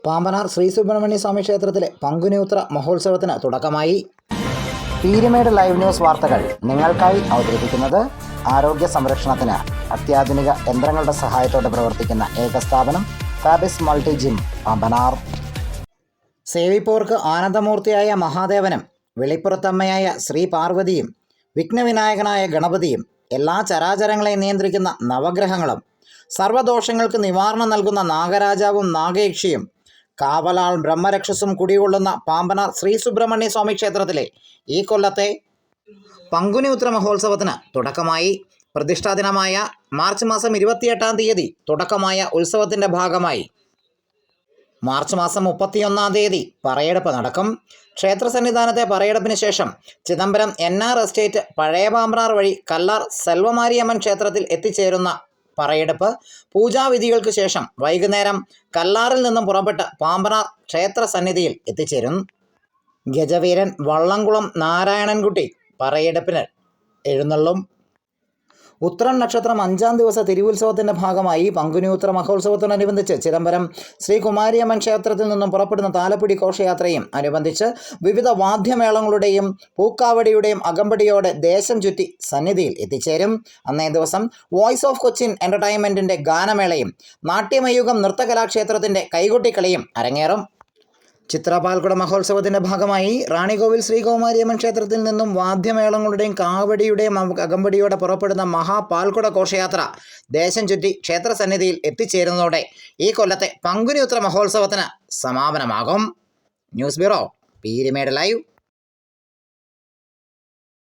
പാമ്പനാർ ശ്രീ സുബ്രഹ്മണ്യ സ്വാമി ക്ഷേത്രത്തിലെ പങ്കുനിയുത്ര മഹോത്സവത്തിന് തുടക്കമായി. പീരുമേട് ലൈവ് ന്യൂസ് വാർത്തകൾ നിങ്ങൾക്കായി അവതരിപ്പിക്കുന്നത് ആരോഗ്യ സംരക്ഷണത്തിന് അത്യാധുനിക യന്ത്രങ്ങളുടെ സഹായത്തോടെ പ്രവർത്തിക്കുന്ന ഏക സ്ഥാപനം ഫാബിസ് മൾട്ടി ജിം പാമ്പനാർ. സേവിപ്പോർക്ക് ആനന്ദമൂർത്തിയായ മഹാദേവനും വെളിപ്പുറത്തമ്മയായ ശ്രീ പാർവതിയും വിഘ്നവിനായകനായ ഗണപതിയും എല്ലാ ചരാചരങ്ങളെയും നിയന്ത്രിക്കുന്ന നവഗ്രഹങ്ങളും സർവ്വദോഷങ്ങൾക്ക് നിവാരണം നൽകുന്ന നാഗരാജാവും നാഗയക്ഷിയും കാവലാൾ ബ്രഹ്മരക്ഷസും കുടികൊള്ളുന്ന പാമ്പനാർ ശ്രീ സുബ്രഹ്മണ്യ സ്വാമി ക്ഷേത്രത്തിലെ ഈ കൊല്ലത്തെ പങ്കുനിയുത്ര മഹോത്സവത്തിന് തുടക്കമായി. പ്രതിഷ്ഠാ ദിനമായ മാർച്ച് മാസം 28-ാം തീയതി തുടക്കമായ ഉത്സവത്തിൻ്റെ ഭാഗമായി മാർച്ച് മാസം 31-ാം തീയതി പറയെടുപ്പ് നടക്കും. ക്ഷേത്ര സന്നിധാനത്തെ പറയെടുപ്പിന് ശേഷം ചിദംബരം NR എസ്റ്റേറ്റ് പഴയ പാമ്പ്രാർ വഴി കല്ലാർ സെൽവമാരിയമ്മൻ ക്ഷേത്രത്തിൽ എത്തിച്ചേരുന്ന പറയെടുപ്പ് പൂജാവിധികൾക്ക് ശേഷം വൈകുന്നേരം കല്ലാറിൽ നിന്നും പുറപ്പെട്ട് പാമ്പനാർ ക്ഷേത്ര സന്നിധിയിൽ എത്തിച്ചേരും. ഗജവീരൻ വള്ളംകുളം നാരായണൻകുട്ടി പറയെടുപ്പിന് എഴുന്നള്ളും. ഉത്രം നക്ഷത്രം 5-ാം ദിവസ തിരുവുത്സവത്തിൻ്റെ ഭാഗമായി പങ്കുനിയുത്ര മഹോത്സവത്തോടനുബന്ധിച്ച് ചിദംബരം ശ്രീ കുമാരിയമ്മൻ ക്ഷേത്രത്തിൽ നിന്നും പുറപ്പെടുന്ന താലപ്പൊലി ഘോഷയാത്രയും അനുബന്ധിച്ച് വിവിധ വാദ്യമേളങ്ങളുടെയും പൂക്കാവടിയുടെയും അകമ്പടിയോടെ ദേശം ചുറ്റി സന്നിധിയിൽ എത്തിച്ചേരും. അന്നേ ദിവസം വോയിസ് ഓഫ് കൊച്ചിൻ എൻ്റർടൈൻമെൻറ്റിൻ്റെ ഗാനമേളയും നാട്യമയൂകം നൃത്തകലാക്ഷേത്രത്തിൻ്റെ കൈകൊട്ടിക്കളിയും അരങ്ങേറും. ചിത്രപാൽക്കുട മഹോത്സവത്തിൻ്റെ ഭാഗമായി റാണികോവിൽ ശ്രീ കൗമാരിയമ്മൻ ക്ഷേത്രത്തിൽ നിന്നും വാദ്യമേളങ്ങളുടെയും കാവടിയുടെയും അകമ്പടിയോടെ പുറപ്പെടുന്ന മഹാപാൽക്കുട ഘോഷയാത്ര ദേശം ചുറ്റി ക്ഷേത്രസന്നിധിയിൽ എത്തിച്ചേരുന്നതോടെ ഈ കൊല്ലത്തെ പങ്കുനിയുത്ര മഹോത്സവത്തിന് സമാപനമാകും. News bureau, Peermade live.